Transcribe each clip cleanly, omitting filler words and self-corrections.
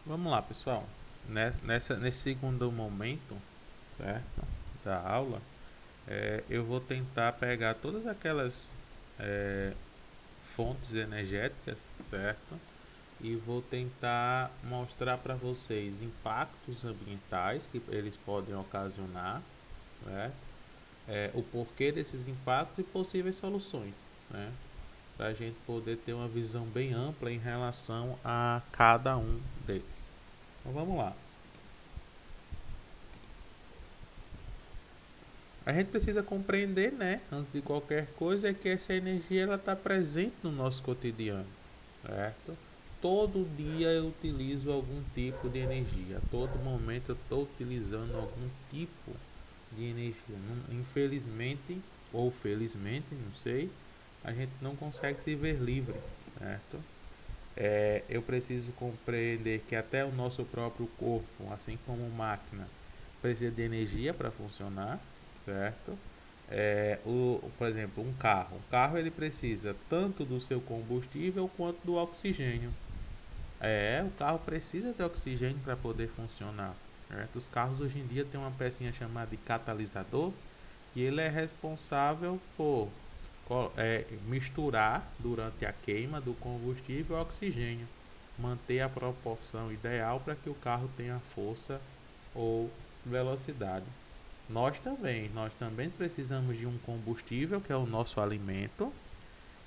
Vamos lá, pessoal. Nesse segundo momento, certo, da aula, eu vou tentar pegar todas aquelas é, fontes energéticas, certo? E vou tentar mostrar para vocês impactos ambientais que eles podem ocasionar, né? O porquê desses impactos e possíveis soluções, né? Para a gente poder ter uma visão bem ampla em relação a cada um deles. Então vamos lá. A gente precisa compreender, né, antes de qualquer coisa, é que essa energia ela está presente no nosso cotidiano, certo? Todo dia eu utilizo algum tipo de energia, a todo momento eu estou utilizando algum tipo de energia. Infelizmente ou felizmente, não sei, a gente não consegue se ver livre, certo? Eu preciso compreender que até o nosso próprio corpo, assim como máquina, precisa de energia para funcionar, certo? Por exemplo, um carro ele precisa tanto do seu combustível quanto do oxigênio. O carro precisa de oxigênio para poder funcionar, certo? Os carros hoje em dia têm uma pecinha chamada de catalisador, que ele é responsável por misturar durante a queima do combustível oxigênio, manter a proporção ideal para que o carro tenha força ou velocidade. Nós também precisamos de um combustível que é o nosso alimento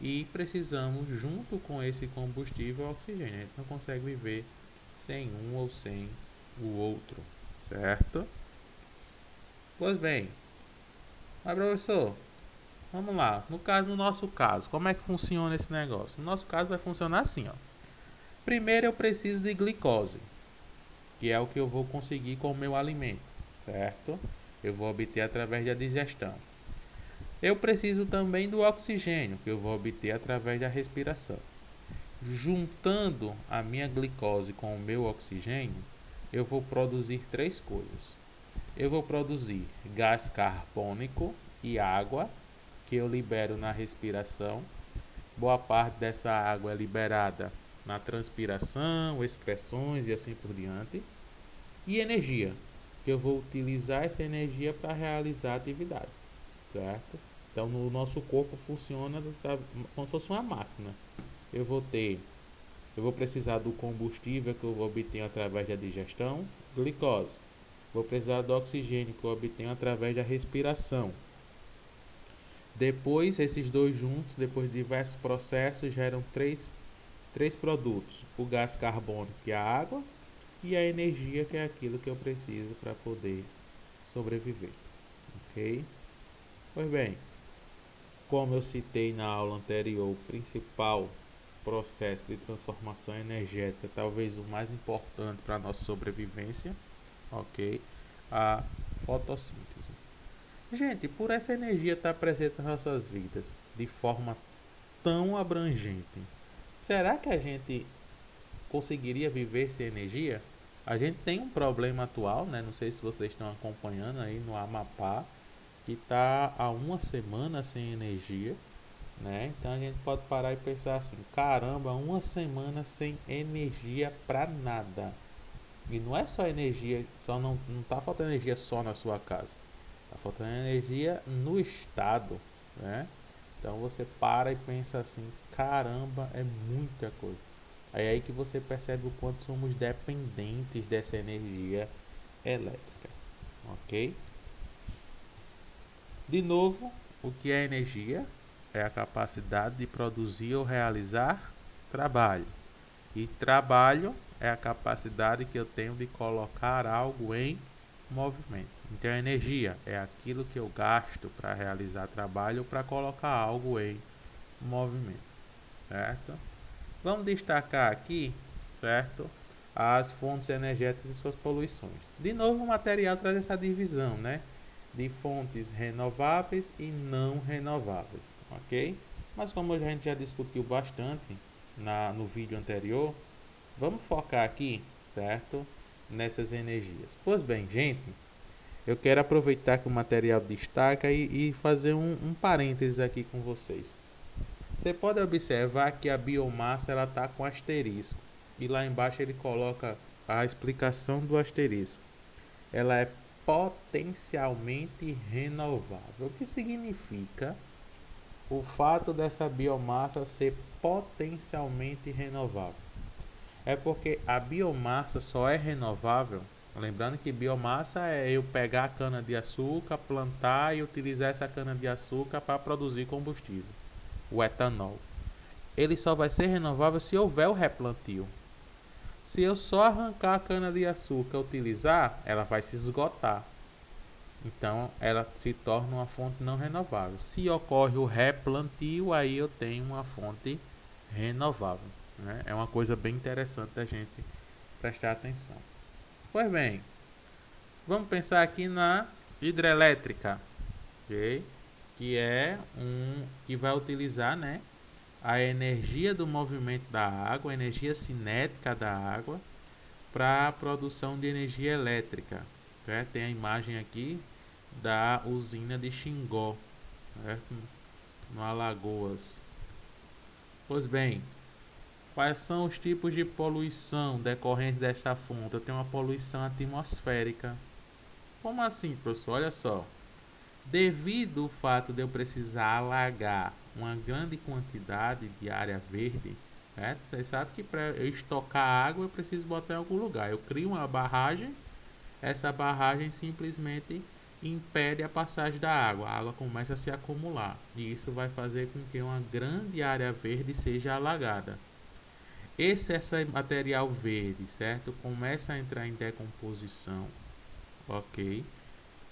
e precisamos junto com esse combustível oxigênio. A gente não consegue viver sem um ou sem o outro, certo? Pois bem, mas professor, vamos lá. No nosso caso, como é que funciona esse negócio? No nosso caso vai funcionar assim, ó. Primeiro eu preciso de glicose, que é o que eu vou conseguir com o meu alimento, certo? Eu vou obter através da digestão. Eu preciso também do oxigênio, que eu vou obter através da respiração. Juntando a minha glicose com o meu oxigênio, eu vou produzir três coisas. Eu vou produzir gás carbônico e água, que eu libero na respiração. Boa parte dessa água é liberada na transpiração, excreções e assim por diante. E energia, que eu vou utilizar essa energia para realizar a atividade, certo? Então, no nosso corpo funciona como se fosse uma máquina. Eu vou ter, eu vou precisar do combustível que eu vou obter através da digestão, glicose. Vou precisar do oxigênio que eu obtenho através da respiração. Depois, esses dois juntos, depois de diversos processos, geram três produtos: o gás carbônico, que é a água, e a energia, que é aquilo que eu preciso para poder sobreviver. Ok? Pois bem, como eu citei na aula anterior, o principal processo de transformação energética, talvez o mais importante para a nossa sobrevivência, ok? A fotossíntese. Gente, por essa energia estar presente nas nossas vidas de forma tão abrangente, será que a gente conseguiria viver sem energia? A gente tem um problema atual, né? Não sei se vocês estão acompanhando aí no Amapá, que está há uma semana sem energia, né? Então a gente pode parar e pensar assim: caramba, uma semana sem energia para nada. E não é só energia, só não tá faltando energia só na sua casa. Tá faltando energia no estado, né? Então você para e pensa assim: caramba, é muita coisa. Aí é aí que você percebe o quanto somos dependentes dessa energia elétrica, ok? De novo, o que é energia? É a capacidade de produzir ou realizar trabalho. E trabalho é a capacidade que eu tenho de colocar algo em movimento. Então, a energia é aquilo que eu gasto para realizar trabalho ou para colocar algo em movimento, certo? Vamos destacar aqui, certo? As fontes energéticas e suas poluições. De novo, o material traz essa divisão, né? De fontes renováveis e não renováveis, ok? Mas como a gente já discutiu bastante no vídeo anterior, vamos focar aqui, certo? Nessas energias. Pois bem, gente, eu quero aproveitar que o material destaca e fazer um parênteses aqui com vocês. Você pode observar que a biomassa ela está com asterisco e lá embaixo ele coloca a explicação do asterisco. Ela é potencialmente renovável. O que significa o fato dessa biomassa ser potencialmente renovável? É porque a biomassa só é renovável. Lembrando que biomassa é eu pegar a cana-de-açúcar, plantar e utilizar essa cana-de-açúcar para produzir combustível, o etanol. Ele só vai ser renovável se houver o replantio. Se eu só arrancar a cana-de-açúcar e utilizar, ela vai se esgotar. Então, ela se torna uma fonte não renovável. Se ocorre o replantio, aí eu tenho uma fonte renovável. Né? É uma coisa bem interessante da gente prestar atenção. Pois bem, vamos pensar aqui na hidrelétrica, okay? Que é que vai utilizar, né, a energia do movimento da água, a energia cinética da água, para a produção de energia elétrica. Certo? Tem a imagem aqui da usina de Xingó, certo? No Alagoas. Pois bem, quais são os tipos de poluição decorrentes desta fonte? Eu tenho uma poluição atmosférica. Como assim, professor? Olha só. Devido ao fato de eu precisar alagar uma grande quantidade de área verde, certo? Vocês sabem que para eu estocar água eu preciso botar em algum lugar. Eu crio uma barragem, essa barragem simplesmente impede a passagem da água. A água começa a se acumular e isso vai fazer com que uma grande área verde seja alagada. Esse material verde, certo? Começa a entrar em decomposição, ok?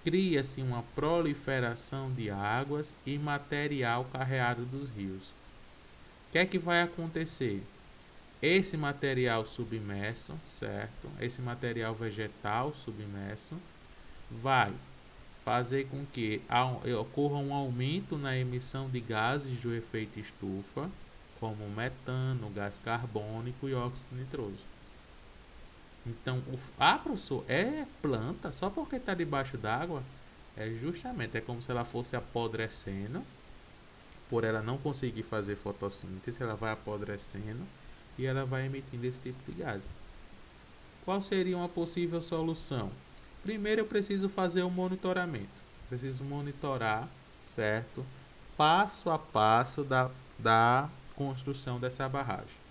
Cria-se uma proliferação de águas e material carreado dos rios. O que é que vai acontecer? Esse material submerso, certo? Esse material vegetal submerso vai fazer com que ocorra um aumento na emissão de gases do efeito estufa, como metano, gás carbônico e óxido nitroso. Então, professor, é planta só porque está debaixo d'água? É como se ela fosse apodrecendo, por ela não conseguir fazer fotossíntese, ela vai apodrecendo e ela vai emitindo esse tipo de gás. Qual seria uma possível solução? Primeiro eu preciso fazer um monitoramento. Preciso monitorar, certo? Passo a passo da construção dessa barragem.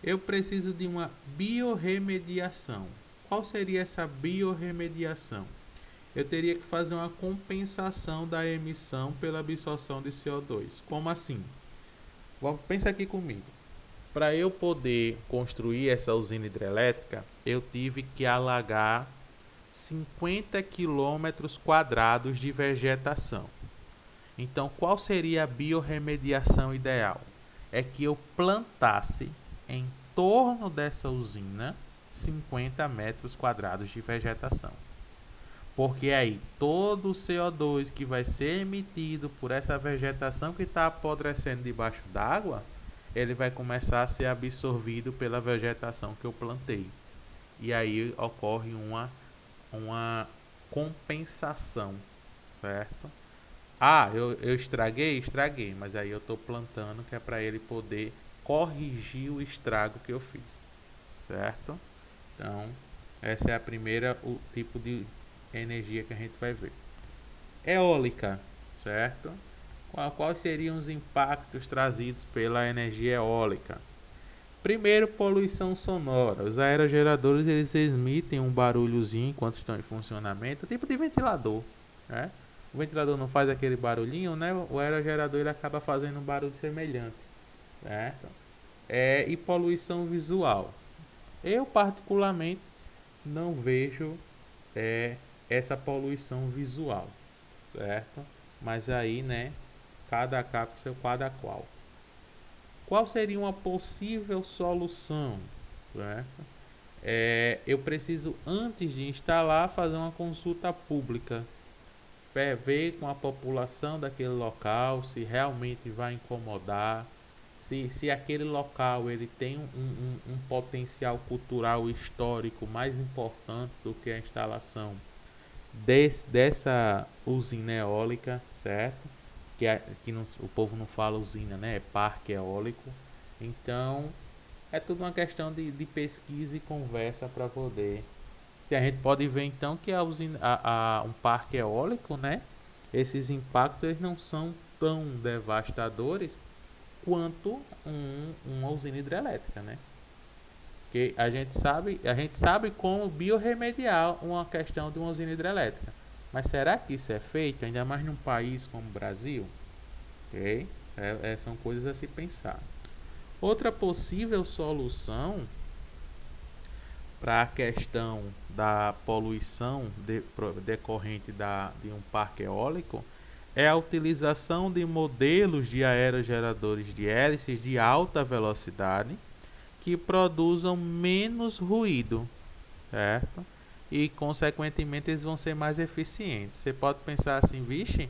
Eu preciso de uma biorremediação. Qual seria essa biorremediação? Eu teria que fazer uma compensação da emissão pela absorção de CO2. Como assim? Pensa aqui comigo. Para eu poder construir essa usina hidrelétrica, eu tive que alagar 50 quilômetros quadrados de vegetação. Então, qual seria a biorremediação ideal? É que eu plantasse em torno dessa usina 50 metros quadrados de vegetação. Porque aí todo o CO2 que vai ser emitido por essa vegetação que está apodrecendo debaixo d'água, ele vai começar a ser absorvido pela vegetação que eu plantei. E aí ocorre uma compensação, certo? Eu estraguei, mas aí eu estou plantando que é para ele poder corrigir o estrago que eu fiz, certo? Então, essa é o tipo de energia que a gente vai ver. Eólica, certo? Quais seriam os impactos trazidos pela energia eólica? Primeiro, poluição sonora. Os aerogeradores eles emitem um barulhozinho enquanto estão em funcionamento, tipo de ventilador, né? O ventilador não faz aquele barulhinho, né? O aerogerador ele acaba fazendo um barulho semelhante, certo? E poluição visual. Eu particularmente não vejo essa poluição visual, certo? Mas aí, né? Cada caco seu cada qual. Qual seria uma possível solução? Certo? Eu preciso, antes de instalar, fazer uma consulta pública. Ver com a população daquele local se realmente vai incomodar, se aquele local ele tem um potencial cultural histórico mais importante do que a instalação dessa usina eólica, certo? O povo não fala usina, né? É parque eólico. Então, É tudo uma questão de pesquisa e conversa para poder. Se a gente pode ver então que um parque eólico, né? Esses impactos eles não são tão devastadores quanto uma usina hidrelétrica, né? Que a gente sabe como biorremediar uma questão de uma usina hidrelétrica. Mas será que isso é feito, ainda mais num país como o Brasil? Ok? São coisas a se pensar. Outra possível solução para a questão da poluição decorrente de um parque eólico é a utilização de modelos de aerogeradores de hélices de alta velocidade que produzam menos ruído, certo? E, consequentemente, eles vão ser mais eficientes. Você pode pensar assim, vixe,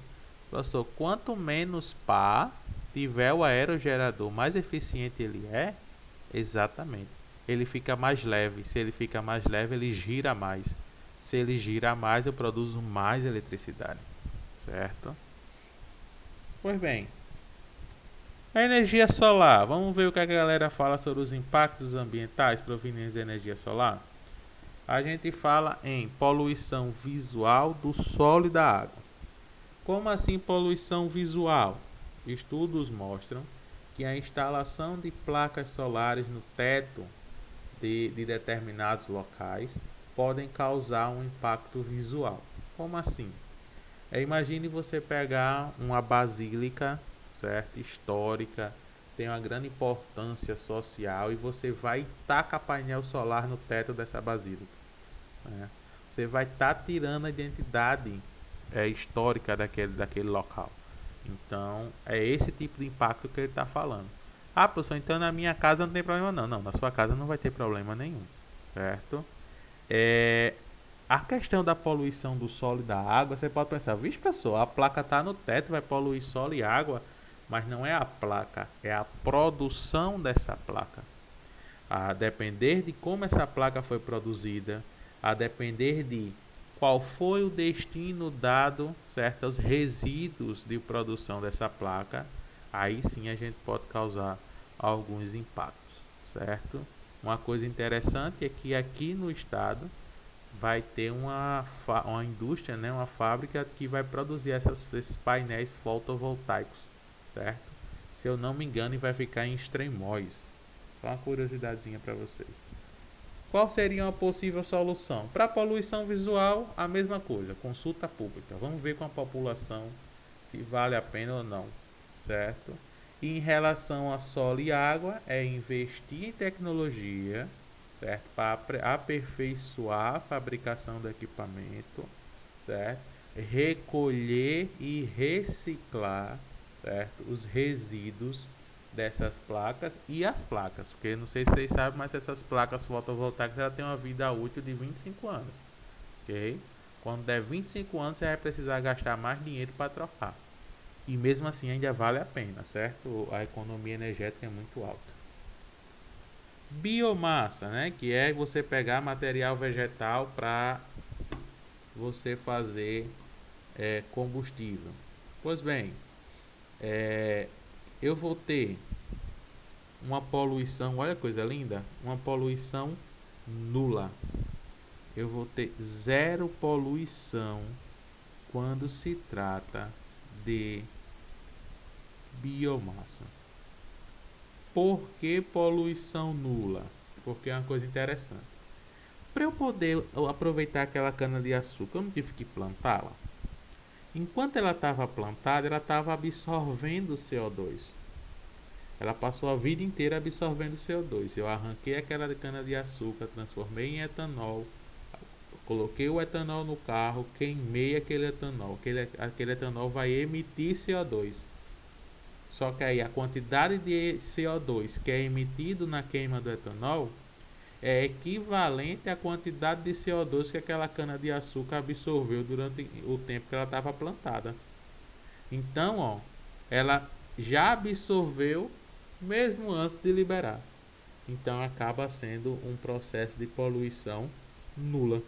professor, quanto menos par tiver o aerogerador, mais eficiente ele é? Exatamente. Ele fica mais leve. Se ele fica mais leve, ele gira mais. Se ele gira mais, eu produzo mais eletricidade, certo? Pois bem, a energia solar. Vamos ver o que a galera fala sobre os impactos ambientais provenientes da energia solar. A gente fala em poluição visual do solo e da água. Como assim poluição visual? Estudos mostram que a instalação de placas solares no teto de determinados locais podem causar um impacto visual. Como assim? Imagine você pegar uma basílica, certo? Histórica, tem uma grande importância social e você vai tacar painel solar no teto dessa basílica, né? Você vai estar tirando a identidade histórica daquele local. Então, é esse tipo de impacto que ele está falando. Ah, professor, então na minha casa não tem problema não. Não, na sua casa não vai ter problema nenhum, certo? A questão da poluição do solo e da água, você pode pensar, vixe, pessoal, a placa está no teto, vai poluir solo e água, mas não é a placa, é a produção dessa placa. A depender de como essa placa foi produzida, a depender de qual foi o destino dado, certo, aos resíduos de produção dessa placa, aí sim a gente pode causar alguns impactos, certo? Uma coisa interessante é que aqui no estado vai ter uma indústria, né, uma fábrica que vai produzir esses painéis fotovoltaicos, certo? Se eu não me engano, vai ficar em Extremóis. Só uma curiosidadezinha para vocês. Qual seria uma possível solução? Para a poluição visual, a mesma coisa, consulta pública. Vamos ver com a população se vale a pena ou não, certo? E em relação a solo e água, é investir em tecnologia, certo? Para aperfeiçoar a fabricação do equipamento, certo? Recolher e reciclar, certo? Os resíduos dessas placas e as placas, porque não sei se vocês sabem, mas essas placas fotovoltaicas ela tem uma vida útil de 25 anos, ok? Quando der 25 anos você vai precisar gastar mais dinheiro para trocar, e mesmo assim ainda vale a pena, certo? A economia energética é muito alta. Biomassa, né? Que é você pegar material vegetal para você fazer combustível. Pois bem, eu vou ter uma poluição, olha que coisa linda, uma poluição nula. Eu vou ter zero poluição quando se trata de biomassa. Por que poluição nula? Porque é uma coisa interessante. Para eu poder aproveitar aquela cana de açúcar, eu não tive que plantá-la. Enquanto ela estava plantada, ela estava absorvendo CO2. Ela passou a vida inteira absorvendo CO2. Eu arranquei aquela cana de açúcar, transformei em etanol, coloquei o etanol no carro, queimei aquele etanol. Aquele etanol vai emitir CO2. Só que aí a quantidade de CO2 que é emitido na queima do etanol é equivalente à quantidade de CO2 que aquela cana de açúcar absorveu durante o tempo que ela estava plantada. Então, ó, ela já absorveu mesmo antes de liberar. Então acaba sendo um processo de poluição nula,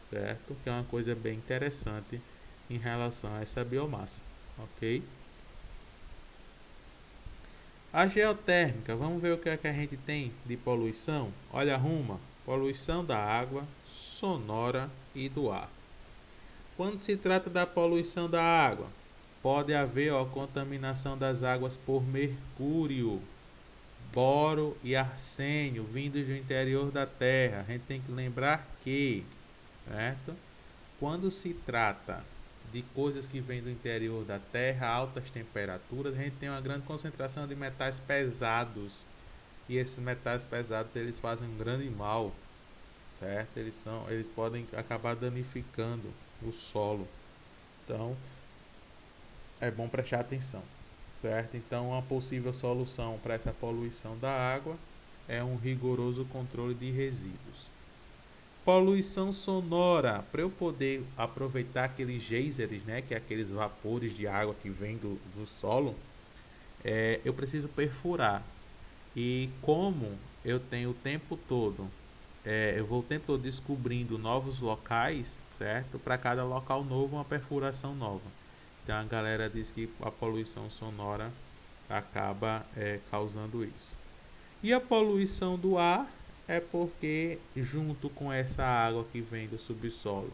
certo? Que é uma coisa bem interessante em relação a essa biomassa, ok? A geotérmica, vamos ver o que é que a gente tem de poluição. Olha, arruma, poluição da água, sonora e do ar. Quando se trata da poluição da água, pode haver contaminação das águas por mercúrio, boro e arsênio vindos do interior da Terra. A gente tem que lembrar que, certo? Quando se trata de coisas que vêm do interior da Terra, altas temperaturas, a gente tem uma grande concentração de metais pesados. E esses metais pesados eles fazem um grande mal, certo? Eles podem acabar danificando o solo. Então, é bom prestar atenção, certo? Então, uma possível solução para essa poluição da água é um rigoroso controle de resíduos. Poluição sonora, para eu poder aproveitar aqueles geysers, né, que é aqueles vapores de água que vem do solo, eu preciso perfurar. E como eu tenho o tempo todo, eu vou o tempo todo descobrindo novos locais, certo? Para cada local novo, uma perfuração nova. Então a galera diz que a poluição sonora acaba causando isso. E a poluição do ar é porque, junto com essa água que vem do subsolo,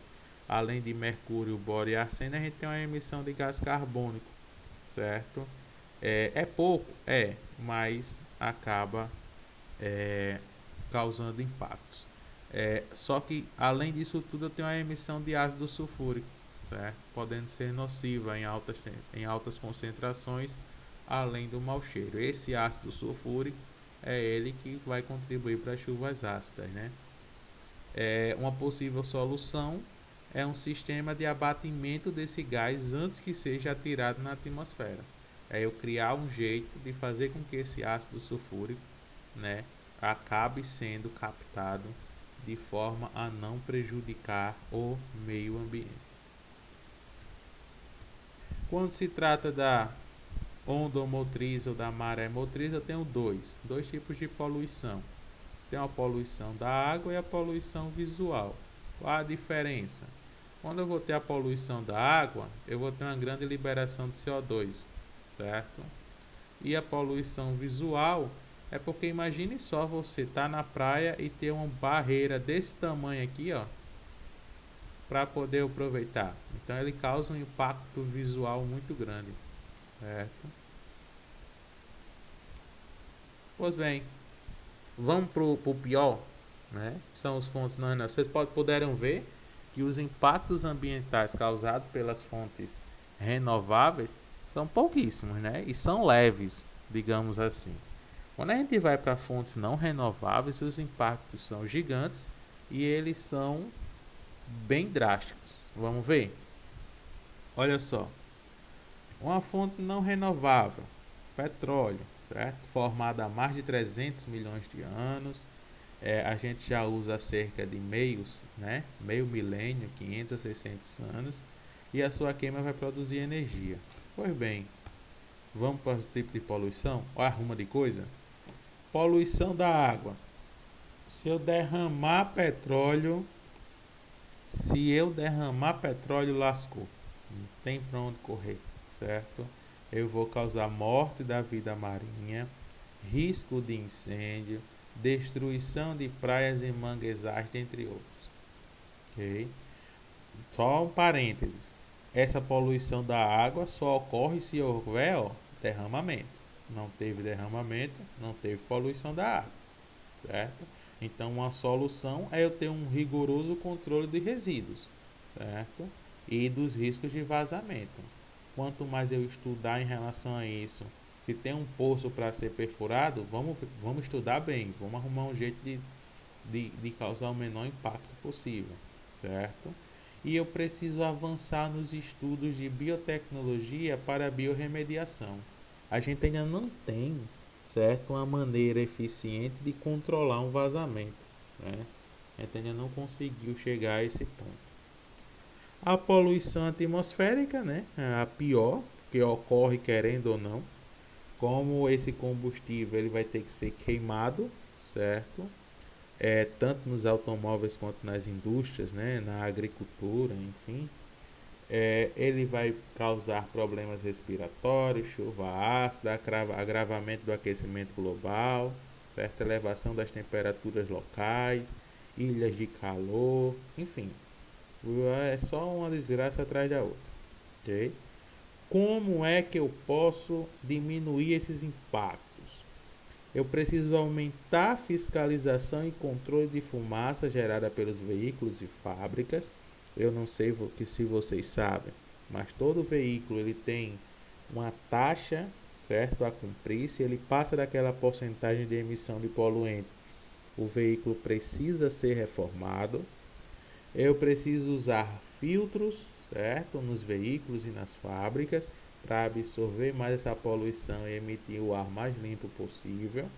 além de mercúrio, boro e arsênio, a gente tem uma emissão de gás carbônico, certo? É pouco, mas acaba causando impactos. Só que, além disso tudo, eu tenho a emissão de ácido sulfúrico, certo? Podendo ser nociva em altas concentrações, além do mau cheiro. Esse ácido sulfúrico é ele que vai contribuir para as chuvas ácidas, né? Uma possível solução é um sistema de abatimento desse gás antes que seja atirado na atmosfera. É eu criar um jeito de fazer com que esse ácido sulfúrico, né, acabe sendo captado de forma a não prejudicar o meio ambiente. Quando se trata da ondomotriz ou da maré motriz, eu tenho dois tipos de poluição. Tem a poluição da água e a poluição visual. Qual a diferença? Quando eu vou ter a poluição da água, eu vou ter uma grande liberação de CO2, certo? E a poluição visual é porque imagine só você estar na praia e ter uma barreira desse tamanho aqui, ó, para poder aproveitar. Então ele causa um impacto visual muito grande, certo? Pois bem, vamos pro pior, né? São os fontes não renováveis. Vocês puderam ver que os impactos ambientais causados pelas fontes renováveis são pouquíssimos, né? E são leves, digamos assim. Quando a gente vai para fontes não renováveis, os impactos são gigantes e eles são bem drásticos. Vamos ver? Olha só. Uma fonte não renovável, petróleo, certo? Formada há mais de 300 milhões de anos. A gente já usa cerca de meio milênio, 500 a 600 anos. E a sua queima vai produzir energia. Pois bem, vamos para o tipo de poluição? Olha a arruma de coisa. Poluição da água. Se eu derramar petróleo, lascou. Não tem para onde correr, certo? Eu vou causar morte da vida marinha, risco de incêndio, destruição de praias e manguezais, dentre outros. Ok? Só um parênteses. Essa poluição da água só ocorre se houver derramamento. Não teve derramamento, não teve poluição da água, certo? Então, uma solução é eu ter um rigoroso controle de resíduos, certo? E dos riscos de vazamento. Quanto mais eu estudar em relação a isso, se tem um poço para ser perfurado, vamos estudar bem, vamos arrumar um jeito de causar o menor impacto possível, certo? E eu preciso avançar nos estudos de biotecnologia para a biorremediação. A gente ainda não tem, certo, uma maneira eficiente de controlar um vazamento, né? A gente ainda não conseguiu chegar a esse ponto. A poluição atmosférica, né, é a pior, que ocorre querendo ou não. Como esse combustível ele vai ter que ser queimado, certo? Tanto nos automóveis quanto nas indústrias, né, na agricultura, enfim. Ele vai causar problemas respiratórios, chuva ácida, agravamento do aquecimento global, certo? Elevação das temperaturas locais, ilhas de calor, enfim, é só uma desgraça atrás da outra, ok? Como é que eu posso diminuir esses impactos? Eu preciso aumentar a fiscalização e controle de fumaça gerada pelos veículos e fábricas. Eu não sei se vocês sabem, mas todo veículo ele tem uma taxa, certo, a cumprir. Se ele passa daquela porcentagem de emissão de poluente, o veículo precisa ser reformado. Eu preciso usar filtros, certo, nos veículos e nas fábricas para absorver mais essa poluição e emitir o ar mais limpo possível.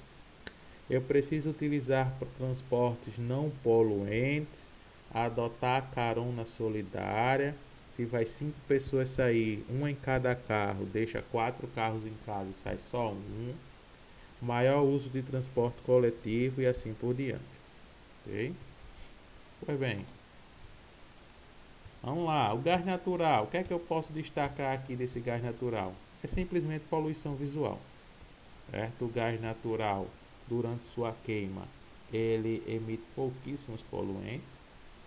Eu preciso utilizar transportes não poluentes, adotar a carona solidária. Se vai 5 pessoas sair, uma em cada carro, deixa 4 carros em casa e sai só um. Maior uso de transporte coletivo e assim por diante. Ok? Pois bem, vamos lá. O gás natural. O que é que eu posso destacar aqui desse gás natural? É simplesmente poluição visual. Certo? O gás natural, durante sua queima, ele emite pouquíssimos poluentes,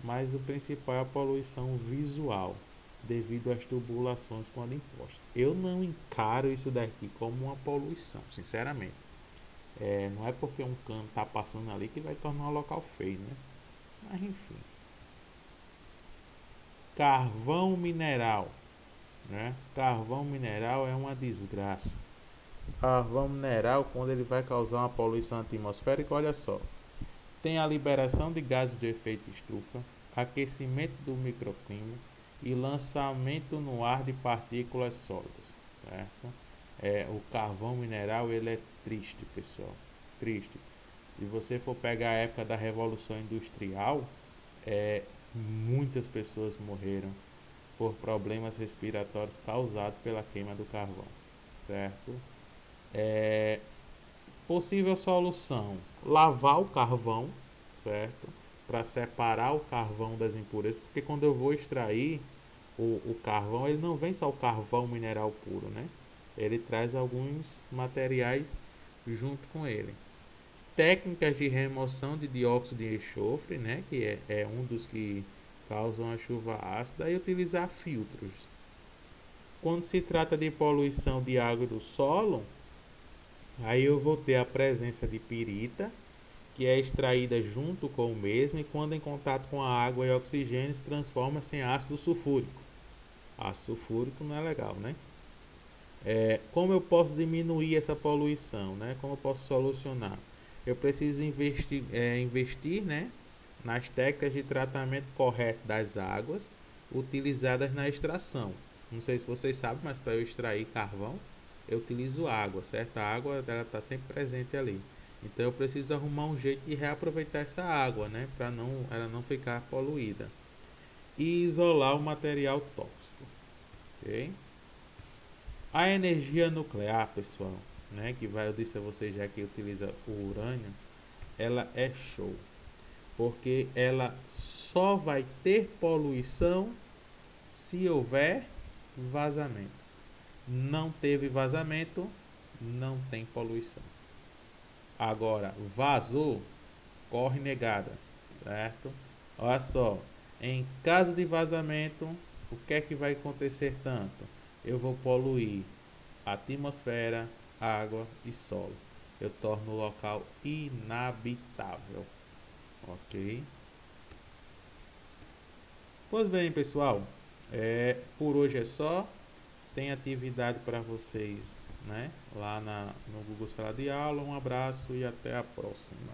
mas o principal é a poluição visual, devido às tubulações quando impostas. Eu não encaro isso daqui como uma poluição, sinceramente. Não é porque um cano está passando ali que vai tornar um local feio, né? Mas enfim. Carvão mineral, né? Carvão mineral é uma desgraça. Carvão mineral, quando ele vai causar uma poluição atmosférica, olha só. Tem a liberação de gases de efeito estufa, aquecimento do microclima e lançamento no ar de partículas sólidas, certo? O carvão mineral ele é triste, pessoal, triste. Se você for pegar a época da Revolução Industrial, muitas pessoas morreram por problemas respiratórios causados pela queima do carvão, certo? Possível solução: lavar o carvão, certo? Para separar o carvão das impurezas, porque quando eu vou extrair o carvão, ele não vem só o carvão mineral puro, né? Ele traz alguns materiais junto com ele. Técnicas de remoção de dióxido de enxofre, né? Que é um dos que causam a chuva ácida, e utilizar filtros. Quando se trata de poluição de água e do solo, aí eu vou ter a presença de pirita, que é extraída junto com o mesmo e quando em contato com a água e oxigênio se transforma-se em ácido sulfúrico. Ácido sulfúrico não é legal, né? Como eu posso diminuir essa poluição, né? Como eu posso solucionar? Eu preciso investir, né, nas técnicas de tratamento correto das águas utilizadas na extração. Não sei se vocês sabem, mas para eu extrair carvão, eu utilizo água, certo? A água está sempre presente ali. Então eu preciso arrumar um jeito de reaproveitar essa água, né, para ela não ficar poluída. E isolar o material tóxico. Ok? A energia nuclear, pessoal, né, eu disse a vocês já que utiliza o urânio, ela é show. Porque ela só vai ter poluição se houver vazamento. Não teve vazamento, não tem poluição. Agora, vazou, corre negada, certo? Olha só, em caso de vazamento, o que é que vai acontecer tanto? Eu vou poluir a atmosfera, água e solo. Eu torno o local inabitável, ok? Pois bem, pessoal, por hoje é só. Tem atividade para vocês, né? Lá no Google Sala de Aula. Um abraço e até a próxima.